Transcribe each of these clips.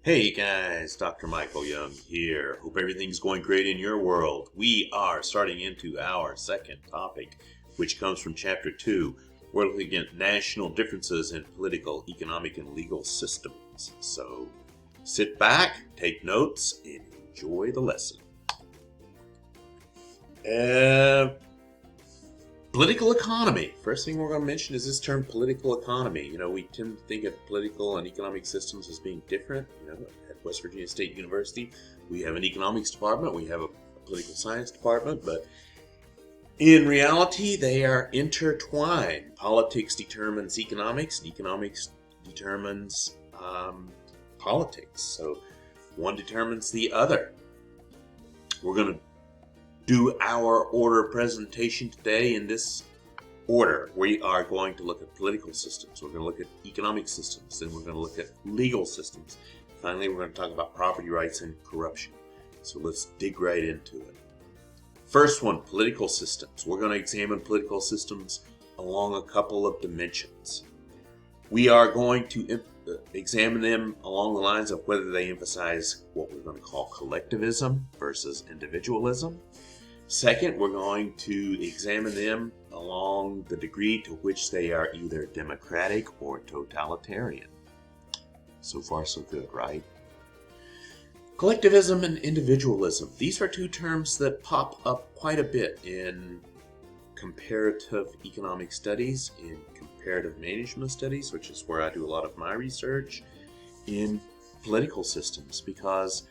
Hey guys, Dr. Michael Young here. Hope everything's going great in your world. We are starting into our second topic, which comes from Chapter 2. We're looking at national differences in political, economic, and legal systems. So sit back, take notes, and enjoy the lesson. Political economy. First thing we're going to mention is this term political economy. We tend to think of political and economic systems as being different. At West Virginia State University, we have an economics department, we have a political science department, but in reality, they are intertwined. Politics determines economics, and economics determines politics. So one determines the other. We're going to do our order presentation today in this order. We are going to look at political systems. We're going to look at economic systems. Then we're going to look at legal systems. Finally, we're going to talk about property rights and corruption. So let's dig right into it. First one, political systems. We're going to examine political systems along a couple of dimensions. We are going to examine them along the lines of whether they emphasize what we're going to call collectivism versus individualism. Second, we're going to examine them along the degree to which they are either democratic or totalitarian. So far, so good, right? Collectivism and individualism. These are two terms that pop up quite a bit in comparative economic studies, in comparative management studies, which is where I do a lot of my research, in political systems, because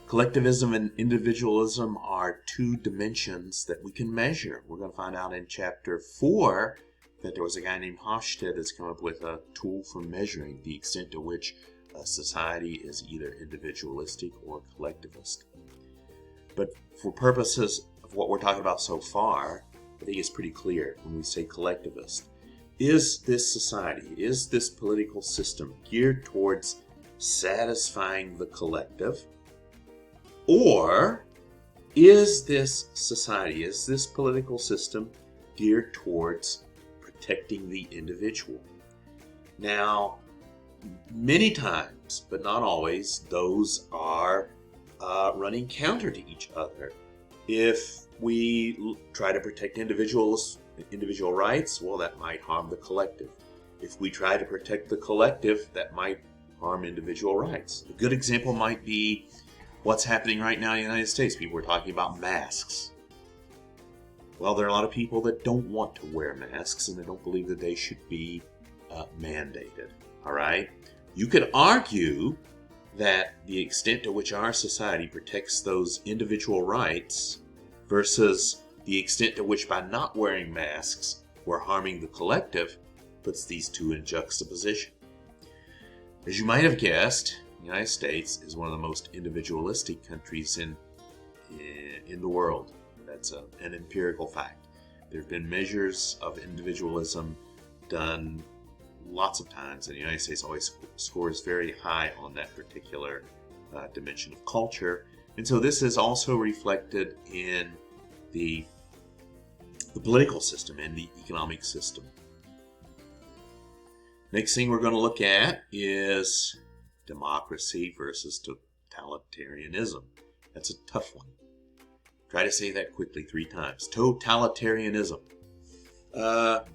collectivism and individualism are two dimensions that we can measure. We're going to find out in Chapter 4 that there was a guy named Hofstede that's come up with a tool for measuring the extent to which a society is either individualistic or collectivist. But for purposes of what we're talking about so far, I think it's pretty clear when we say collectivist. Is this society, is this political system geared towards satisfying the collective? Or is this society, is this political system geared towards protecting the individual? Now, many times, but not always, those are running counter to each other. If we try to protect individual rights, well, that might harm the collective. If we try to protect the collective, that might harm individual rights. A good example might be what's happening right now in the United States. People are talking about masks. Well, there are a lot of people that don't want to wear masks, and they don't believe that they should be mandated. All right? You could argue that the extent to which our society protects those individual rights versus the extent to which by not wearing masks we're harming the collective puts these two in juxtaposition. As you might have guessed, the United States is one of the most individualistic countries in the world. That's an empirical fact. There have been measures of individualism done lots of times, and the United States always scores very high on that particular dimension of culture. And so this is also reflected in the political system and the economic system. Next thing we're going to look at is democracy versus totalitarianism. That's a tough one. Try to say that quickly 3 times. Totalitarianism.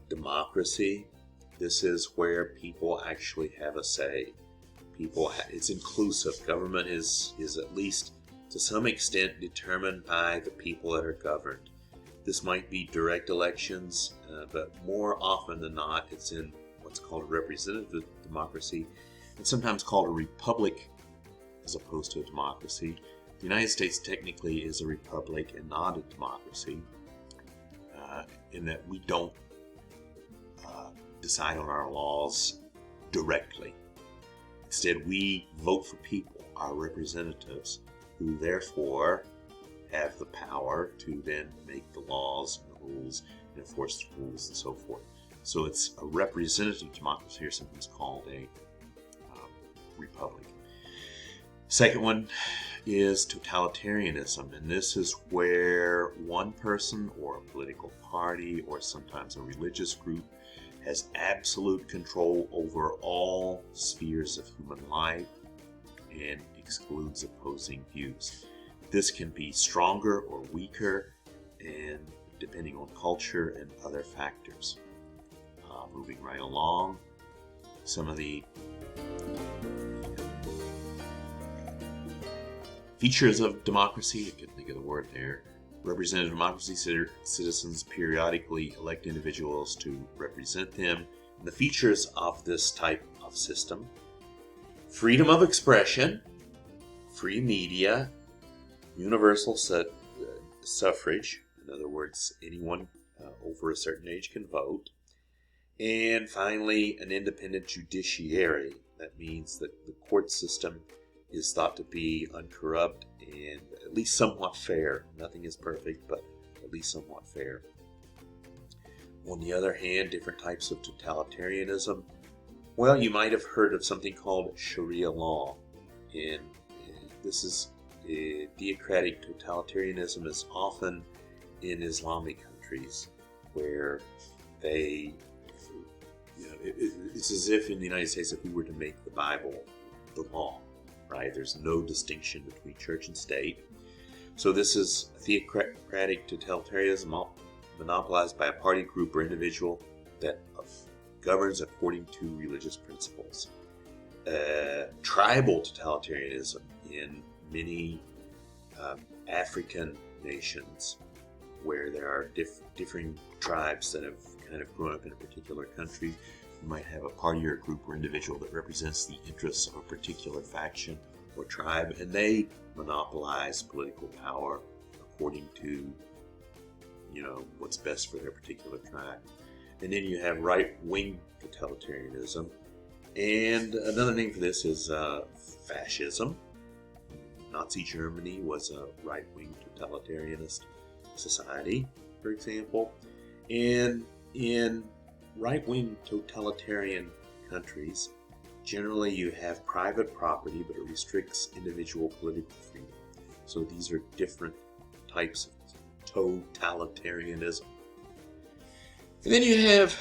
Democracy. This is where people actually have a say. It's inclusive. Government is at least to some extent determined by the people that are governed. This might be direct elections, but more often than not, it's in what's called representative democracy, and sometimes called a republic as opposed to a democracy. The United States technically is a republic and not a democracy, in that we don't decide on our laws directly. Instead, we vote for people, our representatives, who therefore have the power to then make the laws and the rules and enforce the rules and so forth. So it's a representative democracy, or sometimes called a republic. Second one is totalitarianism, and this is where one person or a political party or sometimes a religious group has absolute control over all spheres of human life, and excludes opposing views. This can be stronger or weaker, and depending on culture and other factors. Moving right along, some of the features of democracy, I can't think of the word there. Representative democracy, citizens periodically elect individuals to represent them. And the features of this type of system: freedom of expression, free media, universal suffrage, in other words, anyone over a certain age can vote, and finally, an independent judiciary. That means that the court system is thought to be uncorrupt and at least somewhat fair. Nothing is perfect, but at least somewhat fair. On the other hand, different types of totalitarianism. Well, you might have heard of something called Sharia law, and this is theocratic totalitarianism is often in Islamic countries where they, it's as if in the United States, if we were to make the Bible the law, right? There's no distinction between church and state. So this is theocratic totalitarianism monopolized by a party, group, or individual that governs according to religious principles. Tribal totalitarianism in many African nations, where there are differing tribes that have kind of grown up in a particular country. You might have a party or a group or individual that represents the interests of a particular faction or tribe, and they monopolize political power according to, what's best for their particular tribe. And then you have right-wing totalitarianism, and another name for this is fascism. Nazi Germany was a right-wing totalitarianist society, for example. And in right-wing totalitarian countries, generally you have private property, but it restricts individual political freedom. So these are different types of totalitarianism. And then you have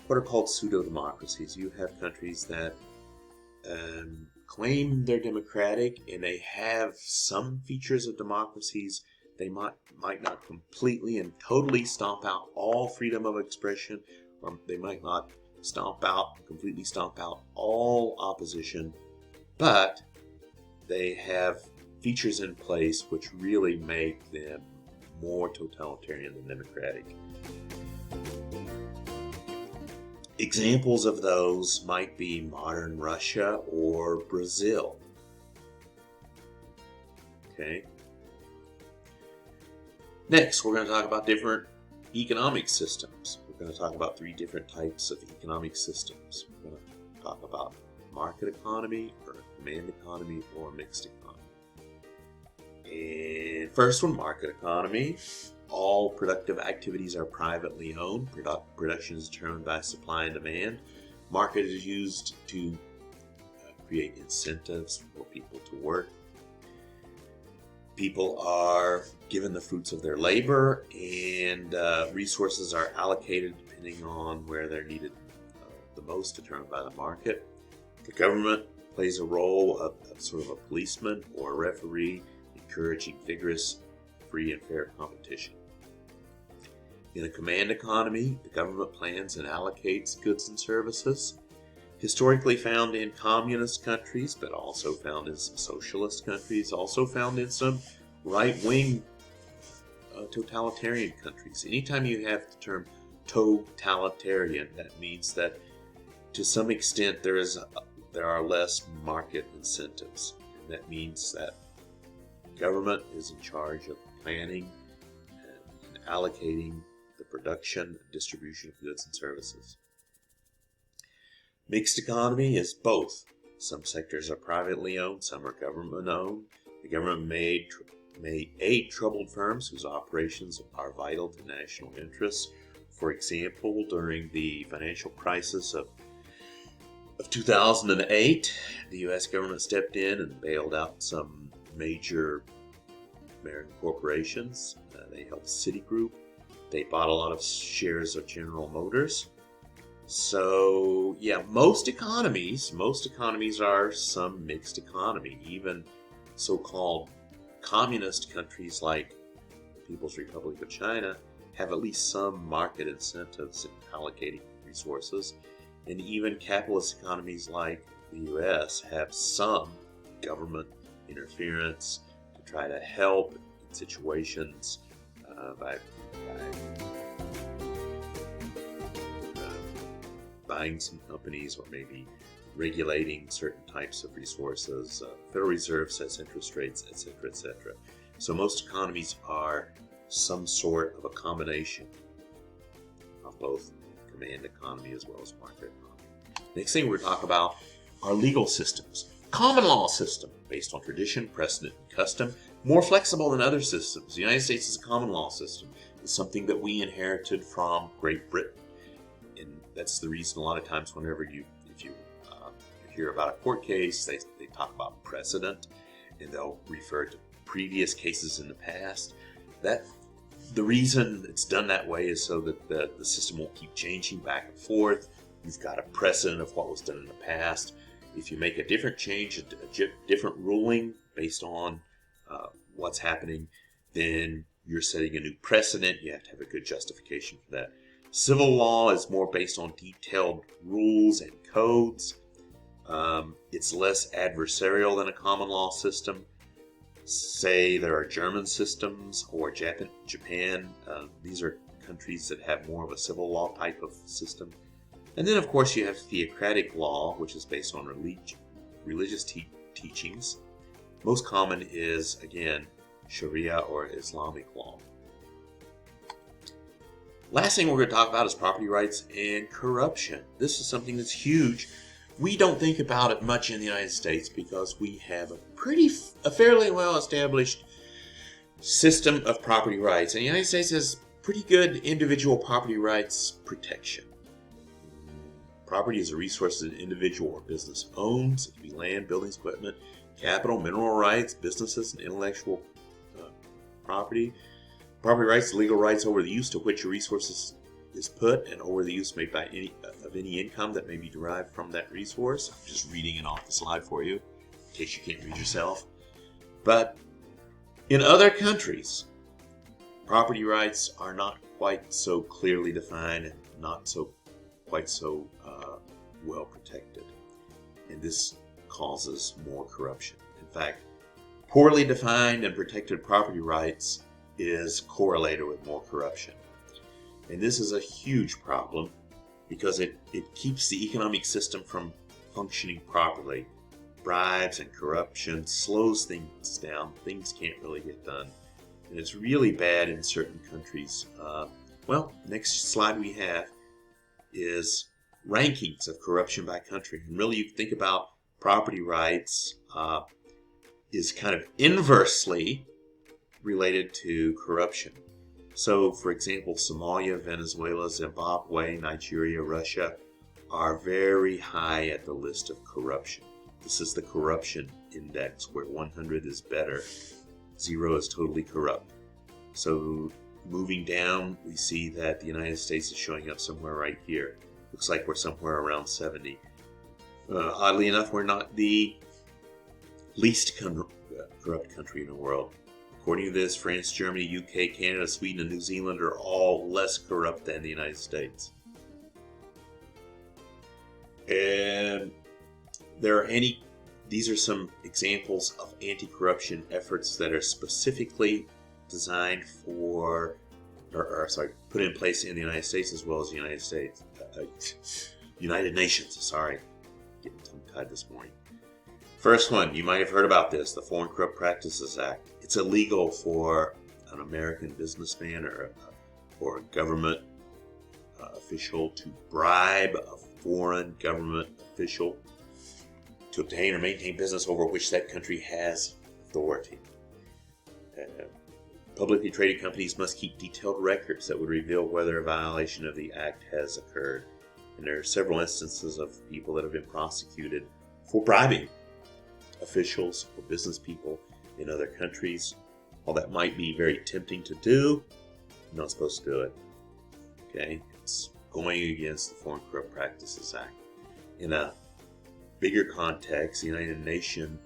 what are called pseudo-democracies. You have countries that claim they're democratic, and they have some features of democracies. They might not completely and totally stomp out all freedom of expression, or they might not completely stomp out all opposition, but they have features in place which really make them more totalitarian than democratic. Examples of those might be modern Russia or Brazil. Okay. Next, we're going to talk about different economic systems. We're going to talk about 3 different types of economic systems. We're going to talk about market economy, or command economy, or mixed economy. And first one, market economy. All productive activities are privately owned. Production is determined by supply and demand. Market is used to create incentives for people to work. People are given the fruits of their labor, and resources are allocated depending on where they're needed the most, determined by the market. The government plays a role of sort of a policeman or a referee, encouraging vigorous, free and fair competition. In a command economy, the government plans and allocates goods and services, historically found in communist countries, but also found in some socialist countries, also found in some right-wing totalitarian countries. Anytime you have the term totalitarian, that means that to some extent there are less market incentives. And that means that government is in charge of planning and allocating the production and distribution of goods and services. Mixed economy is both. Some sectors are privately owned, some are government owned. The government may aid troubled firms whose operations are vital to national interests. For example, during the financial crisis of 2008, the U.S. government stepped in and bailed out some major American corporations. They helped Citigroup. They bought a lot of shares of General Motors. So yeah, most economies are some mixed economy. Even so-called communist countries like the People's Republic of China have at least some market incentives in allocating resources. And even capitalist economies like the US have some government interference to try to help in situations by buying some companies or maybe regulating certain types of resources. Federal Reserve sets interest rates, etc., etc. So most economies are some sort of a combination of both command economy as well as market economy. Next thing we're talking about are legal systems. Common law system, based on tradition, precedent, and custom, more flexible than other systems. The United States is a common law system. It's something that we inherited from Great Britain. And that's the reason a lot of times whenever you hear about a court case, they talk about precedent, and they'll refer to previous cases in the past. The reason it's done that way is so that the system won't keep changing back and forth. You've got a precedent of what was done in the past. If you make a different change, a different ruling based on what's happening, then you're setting a new precedent. You have to have a good justification for that. Civil law is more based on detailed rules and codes. It's less adversarial than a common law system. Say there are German systems or Japan. These are countries that have more of a civil law type of system. And then, of course, you have theocratic law, which is based on religious teachings. Most common is, again, Sharia or Islamic law. Last thing we're going to talk about is property rights and corruption. This is something that's huge. We don't think about it much in the United States because we have a fairly well-established system of property rights. And the United States has pretty good individual property rights protection. Property is a resource that an individual or business owns. It can be land, buildings, equipment, capital, mineral rights, businesses, and intellectual property. Property rights, legal rights over the use to which a resource is put and over the use made by any income that may be derived from that resource. I'm just reading it off the slide for you, in case you can't read yourself. But in other countries, property rights are not quite so clearly defined and not quite so well protected. And this causes more corruption. In fact, poorly defined and protected property rights is correlated with more corruption. And this is a huge problem because it keeps the economic system from functioning properly. Bribes and corruption slows things down. Things can't really get done. And it's really bad in certain countries. Next slide we have is rankings of corruption by country. And really, you can think about property rights is kind of inversely related to corruption. So, for example, Somalia, Venezuela, Zimbabwe, Nigeria, Russia are very high at the list of corruption. This is the corruption index, where 100 is better, 0 is totally corrupt. So, moving down, we see that the United States is showing up somewhere right here. Looks like we're somewhere around 70. Oddly enough, we're not the least corrupt country in the world. According to this, France, Germany, UK, Canada, Sweden, and New Zealand are all less corrupt than the United States. And these are some examples of anti-corruption efforts that are specifically designed put in place in the United States as well as the United Nations. Sorry, getting tongue-tied this morning. First one, you might have heard about this, the Foreign Corrupt Practices Act. It's illegal for an American businessman or a government official to bribe a foreign government official to obtain or maintain business over which that country has authority. Publicly traded companies must keep detailed records that would reveal whether a violation of the act has occurred. And there are several instances of people that have been prosecuted for bribing officials or business people in other countries. While that might be very tempting to do, you're not supposed to do it. Okay? It's going against the Foreign Corrupt Practices Act. In a bigger context, the United Nations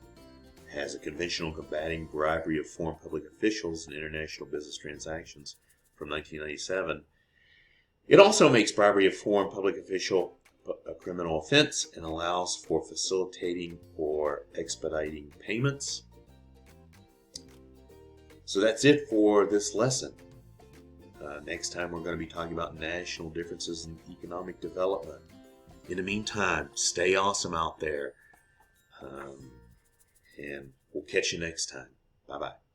has a convention on combating bribery of foreign public officials in international business transactions from 1997. It also makes bribery of foreign public official a criminal offense and allows for facilitating or expediting payments. So that's it for this lesson. Next time we're going to be talking about national differences in economic development. In the meantime, stay awesome out there. And we'll catch you next time. Bye-bye.